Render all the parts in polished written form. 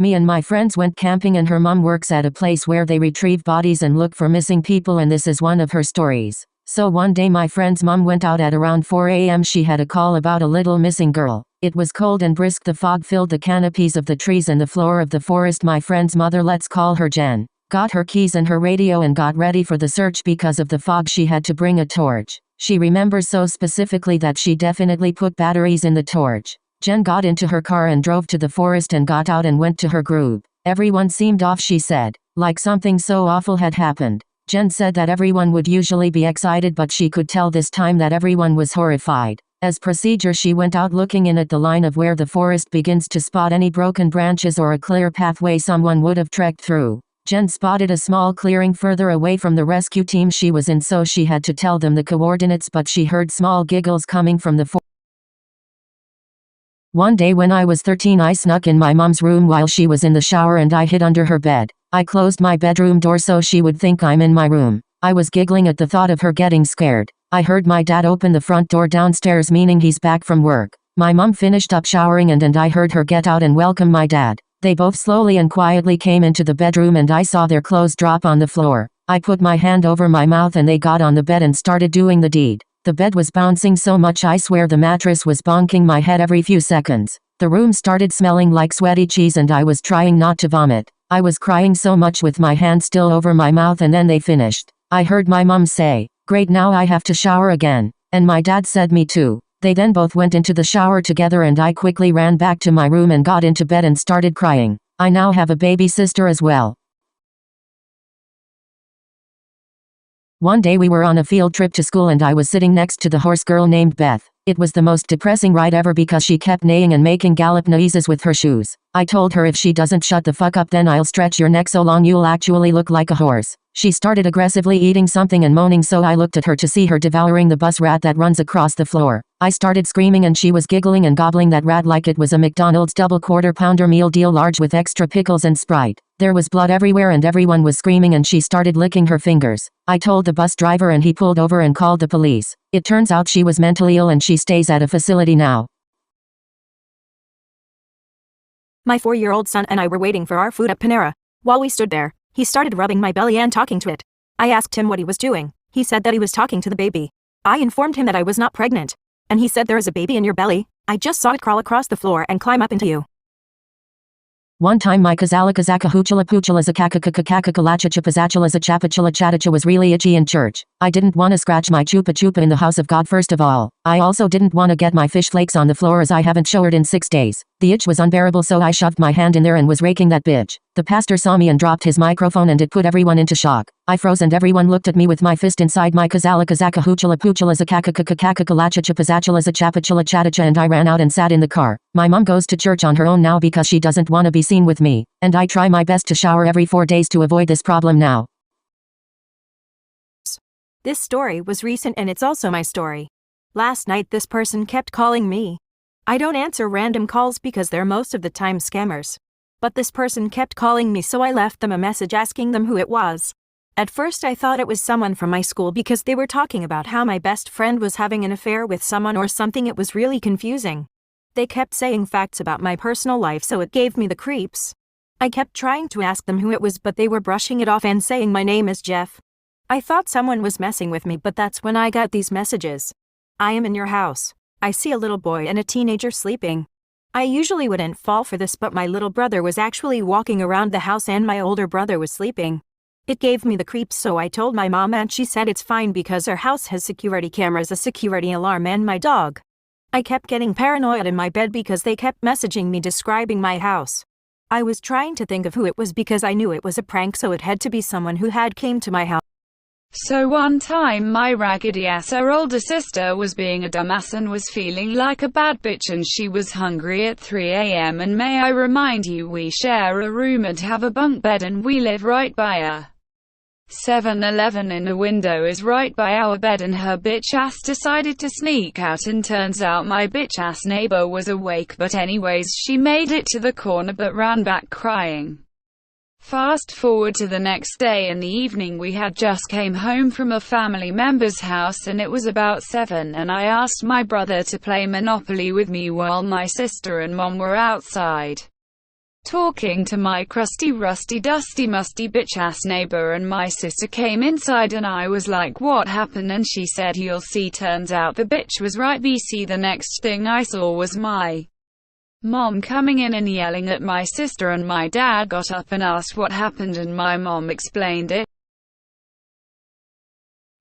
Me and my friends went camping and her mom works at a place where they retrieve bodies and look for missing people, and this is one of her stories. So one day my friend's mom went out at around 4 a.m. She had a call about a little missing girl. It was cold and brisk. The fog filled the canopies of the trees and the floor of the forest. My friend's mother, let's call her Jen, got her keys and her radio and got ready for the search. Because of the fog she had to bring a torch. She remembers so specifically that she definitely put batteries in the torch. Jen got into her car and drove to the forest and got out and went to her group. Everyone seemed off, she said, like something so awful had happened. Jen said that everyone would usually be excited, but she could tell this time that everyone was horrified. As procedure, she went out looking in at the line of where the forest begins to spot any broken branches or a clear pathway someone would have trekked through. Jen spotted a small clearing further away from the rescue team she was in, so she had to tell them the coordinates, but she heard small giggles coming from the forest. One day when I was 13, I snuck in my mom's room while she was in the shower and I hid under her bed. I closed my bedroom door so she would think I'm in my room. I was giggling at the thought of her getting scared. I heard my dad open the front door downstairs, meaning he's back from work. My mom finished up showering and I heard her get out and welcome my dad. They both slowly and quietly came into the bedroom and I saw their clothes drop on the floor. I put my hand over my mouth and they got on the bed and started doing the deed. The bed was bouncing so much I swear the mattress was bonking my head every few seconds. The room started smelling like sweaty cheese and I was trying not to vomit. I was crying so much with my hand still over my mouth, and then they finished. I heard my mom say, "Great, now I have to shower again." And my dad said, "Me too." They then both went into the shower together and I quickly ran back to my room and got into bed and started crying. I now have a baby sister as well. One day we were on a field trip to school and I was sitting next to the horse girl named Beth. It was the most depressing ride ever because she kept neighing and making gallop noises with her shoes. I told her, if she doesn't shut the fuck up then I'll stretch your neck so long you'll actually look like a horse. She started aggressively eating something and moaning, so I looked at her to see her devouring the bus rat that runs across the floor. I started screaming and she was giggling and gobbling that rat like it was a McDonald's double quarter-pounder meal deal large with extra pickles and Sprite. There was blood everywhere and everyone was screaming and she started licking her fingers. I told the bus driver and he pulled over and called the police. It turns out she was mentally ill and she stays at a facility now. My 4-year-old son and I were waiting for our food at Panera. While we stood there, he started rubbing my belly and talking to it. I asked him what he was doing. He said that he was talking to the baby. I informed him that I was not pregnant. And he said, "There is a baby in your belly. I just saw it crawl across the floor and climb up into you." One time my kazalakazaka huchula puchula zakakakakakakakalachachapazachala chatacha was really itchy in church. I didn't want to scratch my chupa chupa in the house of God first of all. I also didn't want to get my fish flakes on the floor as I haven't showered in 6 days. The itch was unbearable, so I shoved my hand in there and was raking that bitch. The pastor saw me and dropped his microphone and it put everyone into shock. I froze and everyone looked at me with my fist inside my kazalakazaka huchula puchula zakakakakakakalachachapazachala zachapachula chatacha, and I ran out and sat in the car. My mom goes to church on her own now because she doesn't want to be seen with me. And I try my best to shower every 4 days to avoid this problem now. This story was recent and it's also my story. Last night this person kept calling me. I don't answer random calls because they're most of the time scammers. But this person kept calling me, so I left them a message asking them who it was. At first I thought it was someone from my school because they were talking about how my best friend was having an affair with someone or something. It was really confusing. They kept saying facts about my personal life, so it gave me the creeps. I kept trying to ask them who it was, but they were brushing it off and saying my name is Jeff. I thought someone was messing with me, but that's when I got these messages. "I am in your house. I see a little boy and a teenager sleeping." I usually wouldn't fall for this, but my little brother was actually walking around the house and my older brother was sleeping. It gave me the creeps, so I told my mom and she said it's fine because our house has security cameras, a security alarm, and my dog. I kept getting paranoid in my bed because they kept messaging me describing my house. I was trying to think of who it was because I knew it was a prank, so it had to be someone who had came to my house. So one time my raggedy-ass older sister was being a dumbass and was feeling like a bad bitch, and she was hungry at 3 a.m. and may I remind you, we share a room and have a bunk bed and we live right by a 7-Eleven and the window is right by our bed, and her bitch ass decided to sneak out, and turns out my bitch ass neighbor was awake, but anyways she made it to the corner but ran back crying. Fast forward to the next day in the evening, we had just came home from a family member's house and it was about 7, and I asked my brother to play Monopoly with me while my sister and mom were outside. talking to my crusty, rusty, dusty, musty, bitch-ass neighbor, and my sister came inside and I was like, what happened? And she said, you'll see. Turns out the bitch was right. BC. The next thing I saw was my mom coming in and yelling at my sister, and my dad got up and asked what happened, and my mom explained it.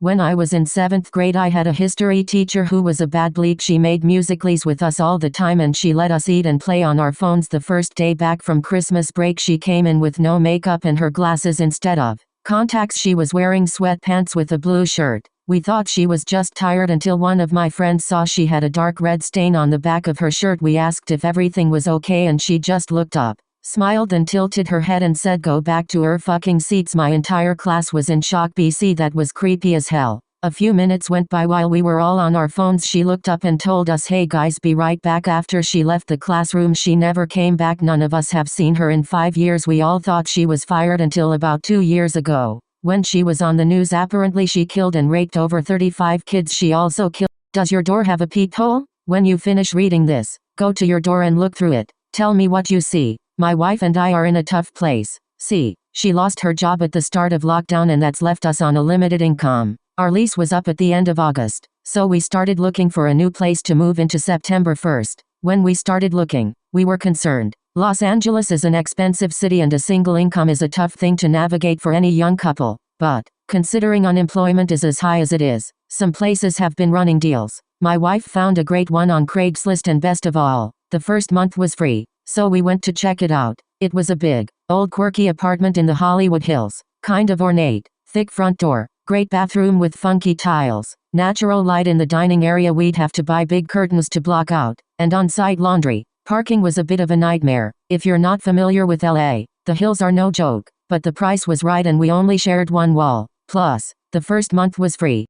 When I was in 7th grade, I had a history teacher who was a bad bleak. She made musicals with us all the time and she let us eat and play on our phones. The first day back from Christmas break, she came in with no makeup and her glasses instead of contacts. She was wearing sweatpants with a blue shirt. We thought she was just tired until one of my friends saw she had a dark red stain on the back of her shirt. We asked if everything was okay and she just looked up, smiled and tilted her head and said, go back to her fucking seats. My entire class was in shock. BC. That was creepy as hell. A few minutes went by while we were all on our phones. She looked up and told us, hey guys, be right back. After she left the classroom, she never came back. None of us have seen her in 5 years. We all thought she was fired until about 2 years ago, when she was on the news. Apparently she killed and raped over 35 kids. She also killed. Does your door have a peephole? When you finish reading this, go to your door and look through it. Tell me what you see. My wife and I are in a tough place. See, she lost her job at the start of lockdown and that's left us on a limited income. Our lease was up at the end of August, so we started looking for a new place to move into September 1st. When we started looking, we were concerned. Los Angeles is an expensive city and a single income is a tough thing to navigate for any young couple. But, considering unemployment is as high as it is, some places have been running deals. My wife found a great one on Craigslist, and best of all, the first month was free. So we went to check it out. It was a big, old quirky apartment in the Hollywood Hills. Kind of ornate, thick front door, great bathroom with funky tiles, natural light in the dining area. We'd have to buy big curtains to block out, and on-site laundry. Parking was a bit of a nightmare. If you're not familiar with LA, the hills are no joke, but the price was right and we only shared one wall. Plus, the first month was free.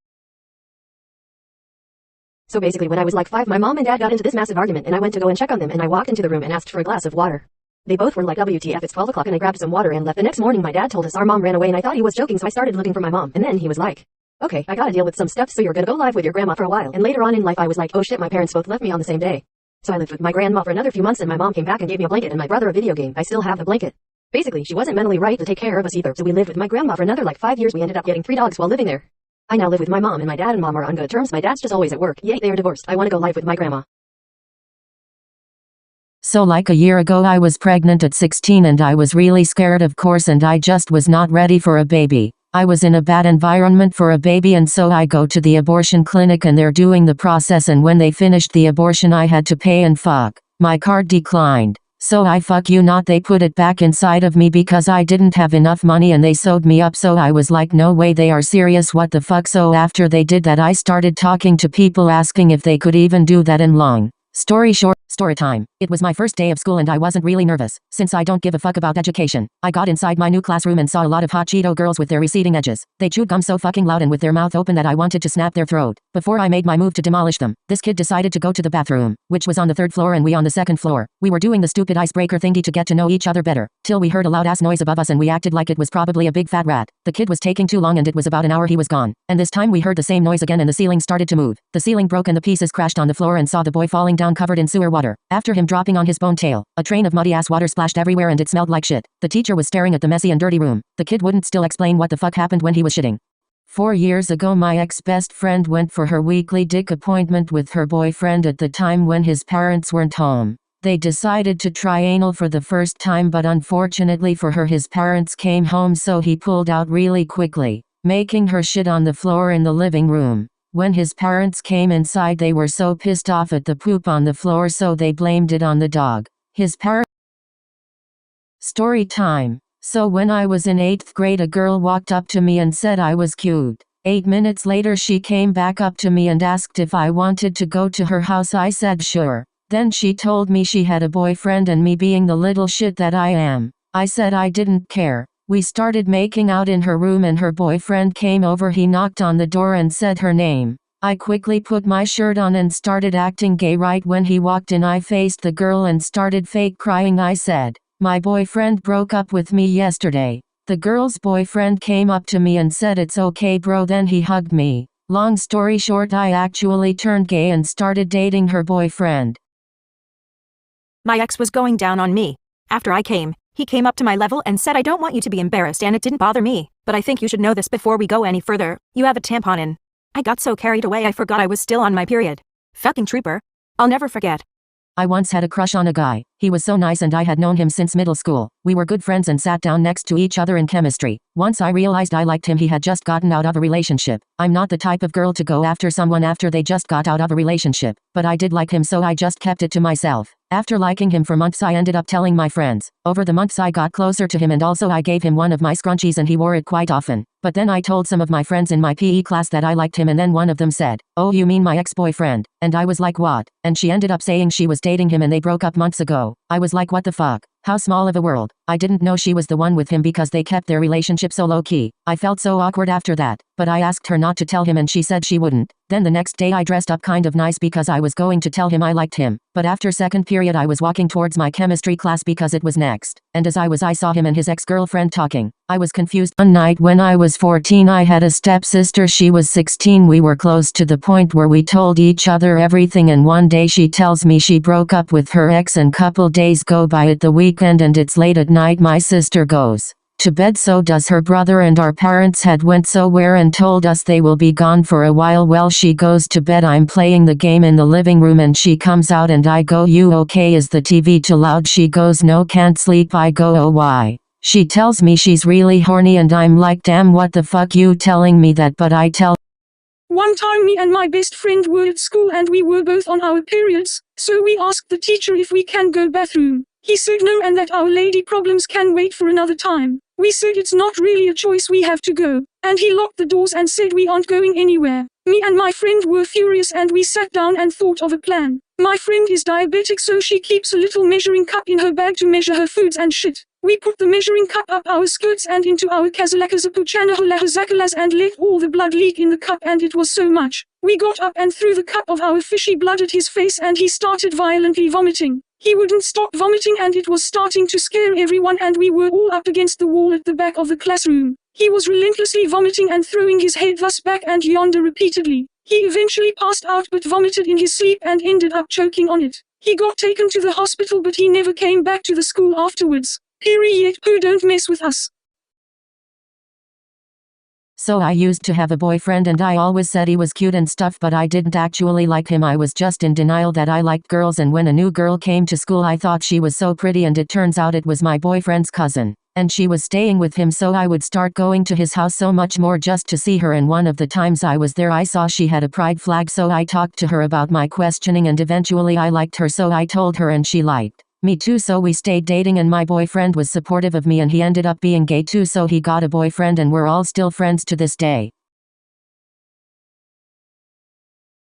So basically when I was like 5, my mom and dad got into this massive argument and I went to go and check on them and I walked into the room and asked for a glass of water. They both were like, WTF, it's 12 o'clock, and I grabbed some water and left. The next morning my dad told us our mom ran away and I thought he was joking, so I started looking for my mom, and then he was like, okay, I gotta deal with some stuff, so you're gonna go live with your grandma for a while. And later on in life I was like, oh shit, my parents both left me on the same day. So I lived with my grandma for another few months and my mom came back and gave me a blanket and my brother a video game. I still have the blanket. Basically, she wasn't mentally right to take care of us either, so we lived with my grandma for another like 5 years. We ended up getting 3 dogs while living there. I now live with my mom and my dad and mom are on good terms. My dad's just always at work. Yay, they are divorced. I want to go live with my grandma. So like a year ago I was pregnant at 16 and I was really scared, of course, and I just was not ready for a baby. I was in a bad environment for a baby, and so I go to the abortion clinic and they're doing the process, and when they finished the abortion I had to pay and fuck. My card declined. So I fuck you not, they put it back inside of me because I didn't have enough money and they sewed me up, so I was like, no way, they are serious, what the fuck. So after they did that I started talking to people asking if they could even do that, and long story short, story time. It was my first day of school and I wasn't really nervous, since I don't give a fuck about education. I got inside my new classroom and saw a lot of hot Cheeto girls with their receding edges. They chewed gum so fucking loud and with their mouth open that I wanted to snap their throat. Before I made my move to demolish them, this kid decided to go to the bathroom, which was on the 3rd floor and we on the 2nd floor. We were doing the stupid icebreaker thingy to get to know each other better, till we heard a loud ass noise above us and we acted like it was probably a big fat rat. The kid was taking too long and it was about an hour he was gone. And this time we heard the same noise again and the ceiling started to move. The ceiling broke and the pieces crashed on the floor, and saw the boy falling down covered in sewer water. After him dropping on his bone tail, a train of muddy ass water splashed everywhere and it smelled like shit. The teacher was staring at the messy and dirty room. The kid wouldn't still explain what the fuck happened when he was shitting. 4 years ago my ex-best friend went for her weekly dick appointment with her boyfriend at the time when his parents weren't home. They decided to try anal for the first time, but unfortunately for her his parents came home, so he pulled out really quickly, making her shit on the floor in the living room. When his parents came inside they were so pissed off at the poop on the floor, so they blamed it on the dog. His parents. Story time. So when I was in 8th grade a girl walked up to me and said I was cute. 8 minutes later she came back up to me and asked if I wanted to go to her house. I said sure. Then she told me she had a boyfriend, and me being the little shit that I am, I said I didn't care. We started making out in her room and her boyfriend came over. He knocked on the door and said her name. I quickly put my shirt on and started acting gay. Right when he walked in I faced the girl and started fake crying. I said, my boyfriend broke up with me yesterday. The girl's boyfriend came up to me and said it's okay bro, then he hugged me. Long story short, I actually turned gay and started dating her boyfriend. My ex was going down on me. After I came, he came up to my level and said I don't want you to be embarrassed and it didn't bother me, but I think you should know this before we go any further. You have a tampon in. I got so carried away I forgot I was still on my period. Fucking trooper. I'll never forget. I once had a crush on a guy. He was so nice and I had known him since middle school. We were good friends and sat down next to each other in chemistry. Once I realized I liked him, he had just gotten out of a relationship. I'm not the type of girl to go after someone after they just got out of a relationship, but I did like him, so I just kept it to myself. After liking him for months, I ended up telling my friends. Over the months I got closer to him and also I gave him one of my scrunchies and he wore it quite often. But then I told some of my friends in my PE class that I liked him and then one of them said, "Oh, you mean my ex-boyfriend?" And I was like, "What?" And she ended up saying she was dating him and they broke up months ago. I was like, what the fuck? How small of a world. I didn't know she was the one with him because they kept their relationship so low-key. I felt so awkward after that, but I asked her not to tell him and she said she wouldn't. Then the next day I dressed up kind of nice because I was going to tell him I liked him. But after second period I was walking towards my chemistry class because it was next. And as I saw him and his ex-girlfriend talking. I was confused. One night when I was 14 I had a stepsister. She was 16. We were close to the point where we told each other everything, and one day she tells me she broke up with her ex and couple days go by at the weekend and it's late at night. My sister goes to bed, so does her brother, and our parents had went somewhere and told us they will be gone for a while. Well, she goes to bed, I'm playing the game in the living room and she comes out and I go, "You okay? Is the TV too loud?" She goes, "No, can't sleep." I go, "Oh, why?" She tells me she's really horny and I'm like, "Damn, what the fuck you telling me that?" But I tell. One time me and my best friend were at school and we were both on our periods, so we asked the teacher if we can go bathroom. He said no and that our lady problems can wait for another time. We said it's not really a choice, we have to go. And he locked the doors and said we aren't going anywhere. Me and my friend were furious and we sat down and thought of a plan. My friend is diabetic, so she keeps a little measuring cup in her bag to measure her foods and shit. We put the measuring cup up our skirts and into our kazalakazapoochanaholahazakalas and let all the blood leak in the cup, and it was so much. We got up and threw the cup of our fishy blood at his face and he started violently vomiting. He wouldn't stop vomiting and it was starting to scare everyone, and we were all up against the wall at the back of the classroom. He was relentlessly vomiting and throwing his head thus back and yonder repeatedly. He eventually passed out but vomited in his sleep and ended up choking on it. He got taken to the hospital but he never came back to the school afterwards. Period. Poo, don't mess with us. So I used to have a boyfriend and I always said he was cute and stuff, but I didn't actually like him. I was just in denial that I liked girls, and when a new girl came to school I thought she was so pretty and it turns out it was my boyfriend's cousin. And she was staying with him, so I would start going to his house so much more just to see her, and one of the times I was there I saw she had a pride flag, so I talked to her about my questioning and eventually I liked her, so I told her and she liked me too, so we stayed dating and my boyfriend was supportive of me and he ended up being gay too, so he got a boyfriend and we're all still friends to this day.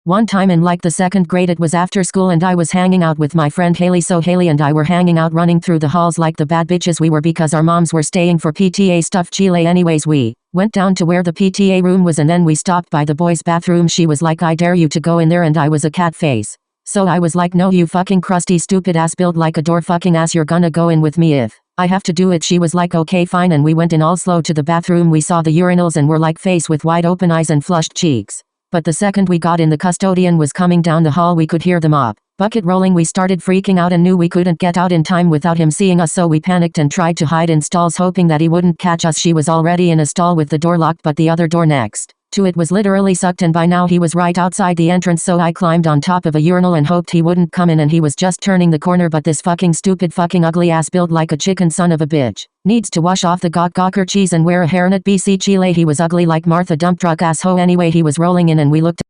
One time in like the second grade, it was after school and I was hanging out with my friend Haley, so Haley and I were hanging out running through the halls like the bad bitches we were because our moms were staying for PTA stuff. Chile. Anyways, we went down to where the PTA room was and then we stopped by the boys' bathroom. She was like, "I dare you to go in there," and I was a cat face. So I was like, "No, you fucking crusty stupid ass built like a door fucking ass, you're gonna go in with me if I have to do it." She was like, "Okay fine," and we went in all slow to the bathroom. We saw the urinals and were like face with wide open eyes and flushed cheeks. But the second we got in, the custodian was coming down the hall. We could hear the mop bucket rolling. We started freaking out and knew we couldn't get out in time without him seeing us, so we panicked and tried to hide in stalls hoping that he wouldn't catch us. She was already in a stall with the door locked, but the other door next to it was literally sucked, and by now he was right outside the entrance, so I climbed on top of a urinal and hoped he wouldn't come in, and he was just turning the corner, but this fucking stupid fucking ugly ass built like a chicken son of a bitch needs to wash off the gawker cheese and wear a hairnet. BC Chile. He was ugly like Martha dump truck asshole. Anyway, he was rolling in and we looked.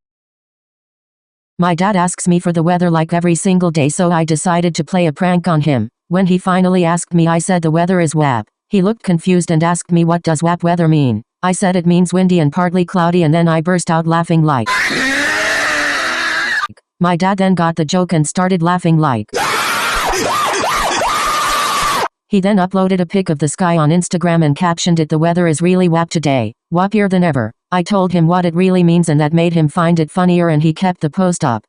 My dad asks me for the weather like every single day, so I decided to play a prank on him. When he finally asked me, I said the weather is WAP. He looked confused and asked me, "What does WAP weather mean?" I said it means windy and partly cloudy, and then I burst out laughing like. My dad then got the joke and started laughing like. He then uploaded a pic of the sky on Instagram and captioned it, "The weather is really WAP today. WAPier than ever." I told him what it really means and that made him find it funnier, and he kept the post up.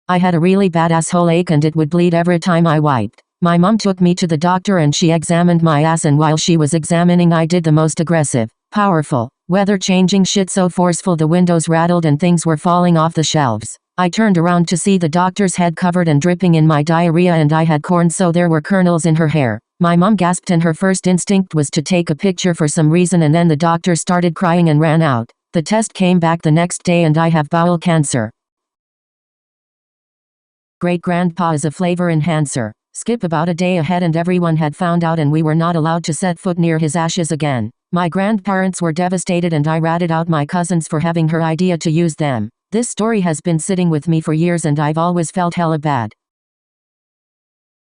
I had a really bad asshole ache and it would bleed every time I wiped. My mom took me to the doctor and she examined my ass, and while she was examining I did the most aggressive, powerful, weather changing shit so forceful the windows rattled and things were falling off the shelves. I turned around to see the doctor's head covered and dripping in my diarrhea, and I had corn, so there were kernels in her hair. My mom gasped, and her first instinct was to take a picture for some reason, and then the doctor started crying and ran out. The test came back the next day and I have bowel cancer. Great-grandpa is a flavor enhancer. Skip about a day ahead and everyone had found out and we were not allowed to set foot near his ashes again. My grandparents were devastated and I ratted out my cousins for having her idea to use them. This story has been sitting with me for years and I've always felt hella bad.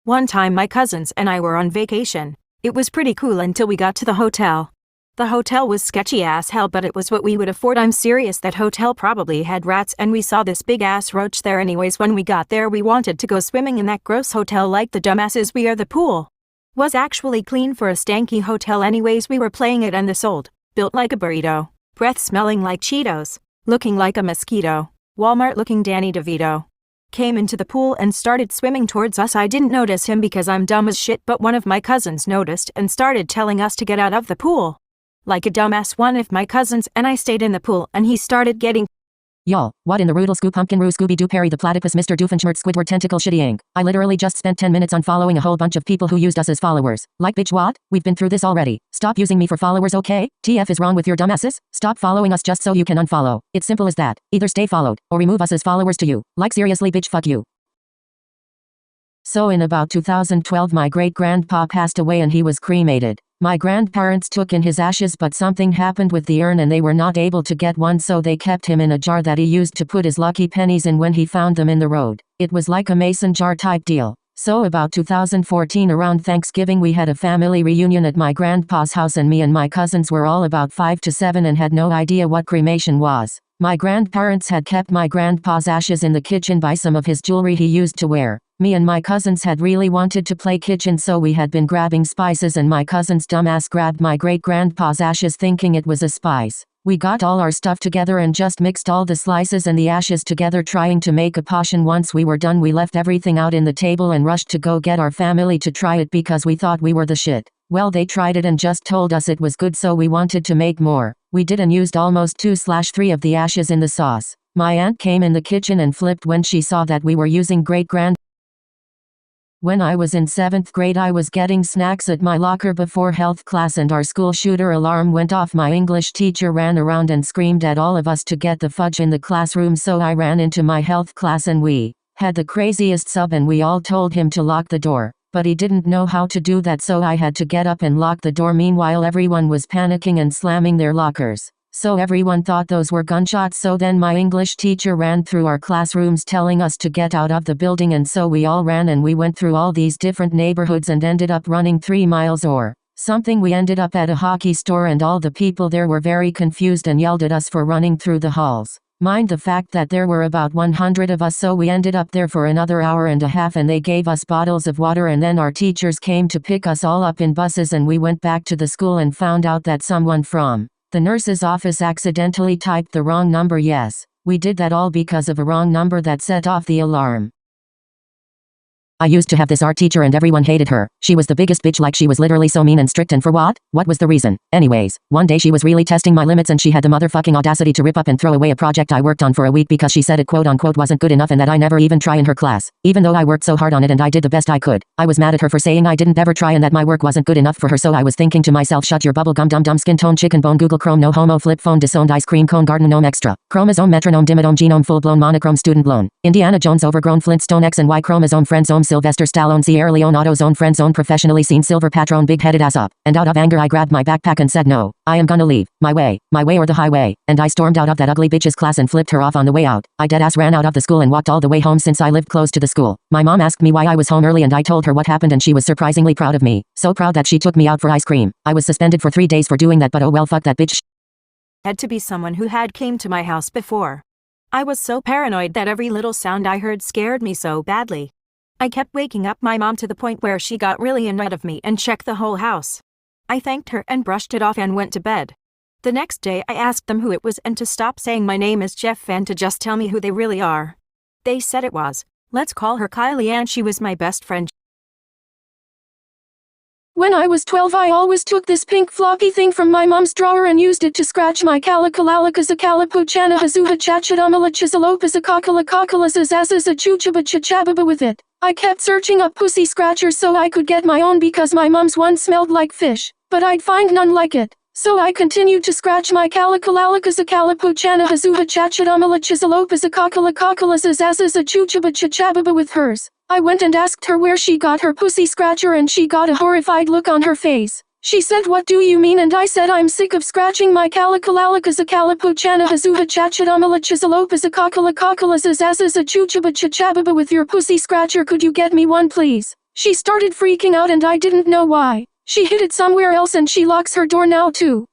One time my cousins and I were on vacation. It was pretty cool until we got to the hotel. The hotel was sketchy as hell, but it was what we would afford. I'm serious, that hotel probably had rats, and we saw this big ass roach there anyways. When we got there we wanted to go swimming in that gross hotel like the dumbasses we are. The pool was actually clean for a stanky hotel anyways. We were playing it and this old, built like a burrito, breath smelling like Cheetos, looking like a mosquito, Walmart looking Danny DeVito came into the pool and started swimming towards us. I didn't notice him because I'm dumb as shit, but one of my cousins noticed and started telling us to get out of the pool. Like a dumbass, one of my cousins and I stayed in the pool and he started getting. Y'all, what in the Roodle Scoop Pumpkin Roo Scooby-Doo Perry the Platypus Mr. Doofenshmirtz Squidward Tentacle Shittying. I literally just spent 10 minutes unfollowing a whole bunch of people who used us as followers. Like, bitch, what? We've been through this already. Stop using me for followers, okay? TF is wrong with your dumbasses? Stop following us just so you can unfollow. It's simple as that. Either stay followed, or remove us as followers to you. Like, seriously, bitch, fuck you. So in about 2012 my great-grandpa passed away and he was cremated. My grandparents took in his ashes, but something happened with the urn and they were not able to get one, so they kept him in a jar that he used to put his lucky pennies in when he found them in the road. It was like a mason jar type deal. So about 2014 around Thanksgiving we had a family reunion at my grandpa's house and me and my cousins were all about 5 to 7 and had no idea what cremation was. My grandparents had kept my grandpa's ashes in the kitchen by some of his jewelry he used to wear. Me and my cousins had really wanted to play kitchen, so we had been grabbing spices and my cousin's dumbass grabbed my great-grandpa's ashes thinking it was a spice. We got all our stuff together and just mixed all the slices and the ashes together trying to make a potion. Once we were done we left everything out in the table and rushed to go get our family to try it because we thought we were the shit. Well, they tried it and just told us it was good, so we wanted to make more. We did and used almost 2/3 of the ashes in the sauce. My aunt came in the kitchen and flipped when she saw that we were using great-grand. When I was in 7th grade I was getting snacks at my locker before health class and our school shooter alarm went off. My English teacher ran around and screamed at all of us to get the fudge in the classroom, so I ran into my health class and we had the craziest sub and we all told him to lock the door. But he didn't know how to do that, so I had to get up and lock the door. Meanwhile everyone was panicking and slamming their lockers. So everyone thought those were gunshots, so then my English teacher ran through our classrooms telling us to get out of the building, and so we all ran and we went through all these different neighborhoods and ended up running 3 miles or something. We ended up at a hockey store and all the people there were very confused and yelled at us for running through the halls. Mind the fact that there were about 100 of us, so we ended up there for another hour and a half and they gave us bottles of water, and then our teachers came to pick us all up in buses and we went back to the school and found out that someone from the nurse's office accidentally typed the wrong number. Yes, we did that all because of a wrong number that set off the alarm. I used to have this art teacher and everyone hated her. She was the biggest bitch, like she was literally so mean and strict, and for what? What was the reason? Anyways, one day she was really testing my limits and she had the motherfucking audacity to rip up and throw away a project I worked on for a week because she said it quote unquote wasn't good enough and that I never even try in her class. Even though I worked so hard on it and I did the best I could. I was mad at her for saying I didn't ever try and that my work wasn't good enough for her, so I was thinking to myself, shut your bubble gum dum dum skin tone chicken bone Google Chrome no homo flip phone disowned ice cream cone garden gnome extra chromosome metronome dimidome genome full blown monochrome student blown Indiana Jones overgrown Flintstone X and Y chromosome friendzone Sylvester Stallone Sierra Leone AutoZone friendzone professionally seen silver patron big headed ass up, and out of anger I grabbed my backpack and said no, I am gonna leave, my way or the highway, and I stormed out of that ugly bitch's class and flipped her off on the way out. I deadass ran out of the school and walked all the way home since I lived close to the school. My mom asked me why I was home early and I told her what happened and she was surprisingly proud of me, so proud that she took me out for ice cream. I was suspended for 3 days for doing that, but oh well, fuck that bitch. Had to be someone who had came to my house before. I was so paranoid that every little sound I heard scared me so badly. I kept waking up my mom to the point where she got really annoyed of me and checked the whole house. I thanked her and brushed it off and went to bed. The next day I asked them who it was and to stop saying my name is Jeff and to just tell me who they really are. They said it was, let's call her Kylie, and she was my best friend. When I was 12 I always took this pink floppy thing from my mom's drawer and used it to scratch my calico-chana hazuha chachadamala chisalopazakakala chuchaba with it. I kept searching up pussy scratchers so I could get my own because my mom's one smelled like fish, but I'd find none like it. So I continued to scratch my calico-chana hazuha chachadamala chisalopazakakala with hers. I went and asked her where she got her pussy scratcher and she got a horrified look on her face. She said, "What do you mean?" And I said, "I'm sick of scratching my calico-chana hazuha chachadamala chisalopazakakala with your pussy scratcher. Could you get me one please?" She started freaking out and I didn't know why. She hid it somewhere else and she locks her door now too.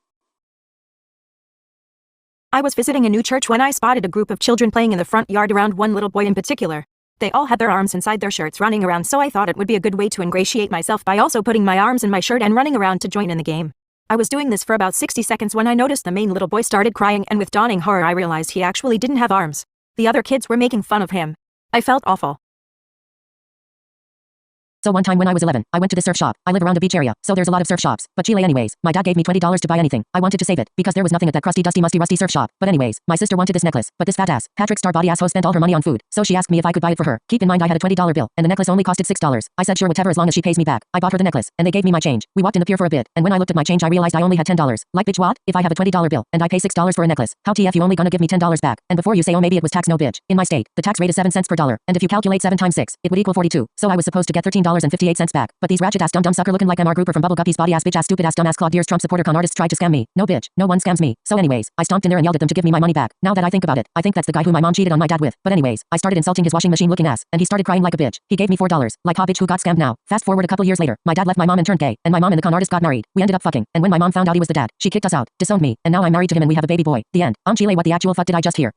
I was visiting a new church when I spotted a group of children playing in the front yard around one little boy in particular. They all had their arms inside their shirts running around, so I thought it would be a good way to ingratiate myself by also putting my arms in my shirt and running around to join in the game. I was doing this for about 60 seconds when I noticed the main little boy started crying, and with dawning horror I realized he actually didn't have arms. The other kids were making fun of him. I felt awful. So one time when I was 11, I went to this surf shop. I live around a beach area, so there's a lot of surf shops. But Chile anyways. My dad gave me $20 to buy anything. I wanted to save it, because there was nothing at that crusty dusty musty rusty surf shop. But anyways, my sister wanted this necklace, but this fat ass, Patrick Star body asshole spent all her money on food. So she asked me if I could buy it for her. Keep in mind I had a $20 bill, and the necklace only costed $6. I said sure whatever as long as she pays me back. I bought her the necklace, and they gave me my change. We walked in the pier for a bit, and when I looked at my change I realized I only had $10. Like bitch what? If I have a $20 bill, and I pay $6 for a necklace, how TF you only gonna give me $10 back? And before you say oh maybe it was tax, no bitch. In my state, the tax rate is 7 cents per dollar, and if you calculate 7 times 6, it would equal 42. So I was supposed to get $13.58 back. But these ratchet ass dumb sucker looking like MR grouper from Bubble Guppies body ass bitch ass stupid ass dumb ass Claude Deers Trump supporter con artists tried to scam me. No bitch, no one scams me. So anyways, I stomped in there and yelled at them to give me my money back. Now that I think about it, I think that's the guy who my mom cheated on my dad with. But anyways, I started insulting his washing machine looking ass, and he started crying like a bitch. He gave me $4. Like ha bitch who got scammed now. Fast forward a couple years later, my dad left my mom and turned gay, and my mom and the con artist got married. We ended up fucking, and when my mom found out he was the dad, she kicked us out, disowned me, and now I'm married to him and we have a baby boy. The end. Chile, what the actual fuck did I just hear?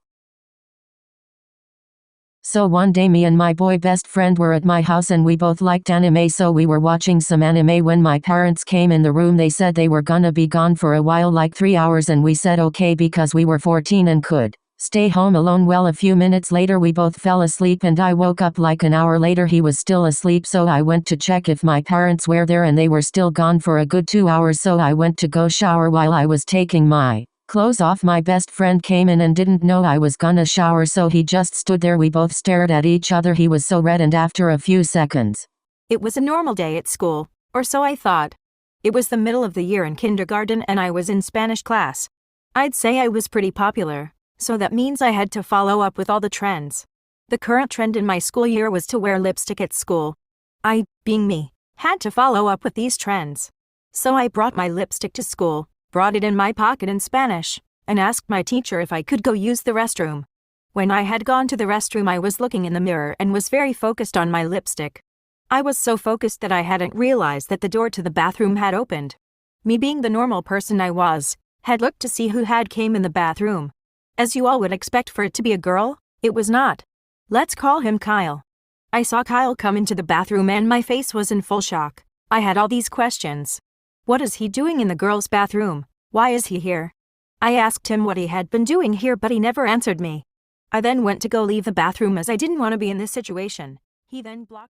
So one day me and my boy best friend were at my house and we both liked anime, so we were watching some anime when my parents came in the room. They said they were gonna be gone for a while, like 3 hours, and we said okay because we were 14 and could stay home alone. Well, a few minutes later we both fell asleep and I woke up like an hour later. He was still asleep, so I went to check if my parents were there and they were still gone for a good 2 hours, so I went to go shower. While I was taking my clothes off, my best friend came in and didn't know I was gonna shower, so he just stood there. We both stared at each other. He was so red, and after a few seconds, It was a normal day at school, or so I thought. It was the middle of the year in kindergarten and I was in Spanish class. I'd say I was pretty popular, so that means I had to follow up with all the trends. The current trend in my school year was to wear lipstick at school. I, being me, had to follow up with these trends. So I brought my lipstick to school, brought it in my pocket in Spanish, and asked my teacher if I could go use the restroom. When I had gone to the restroom I was looking in the mirror and was very focused on my lipstick. I was so focused that I hadn't realized that the door to the bathroom had opened. Me being the normal person I was, had looked to see who had came in the bathroom. As you all would expect for it to be a girl, it was not. Let's call him Kyle. I saw Kyle come into the bathroom and my face was in full shock. I had all these questions. What is he doing in the girls' bathroom? Why is he here? I asked him what he had been doing here, but he never answered me. I then went to go leave the bathroom as I didn't want to be in this situation. He then blocked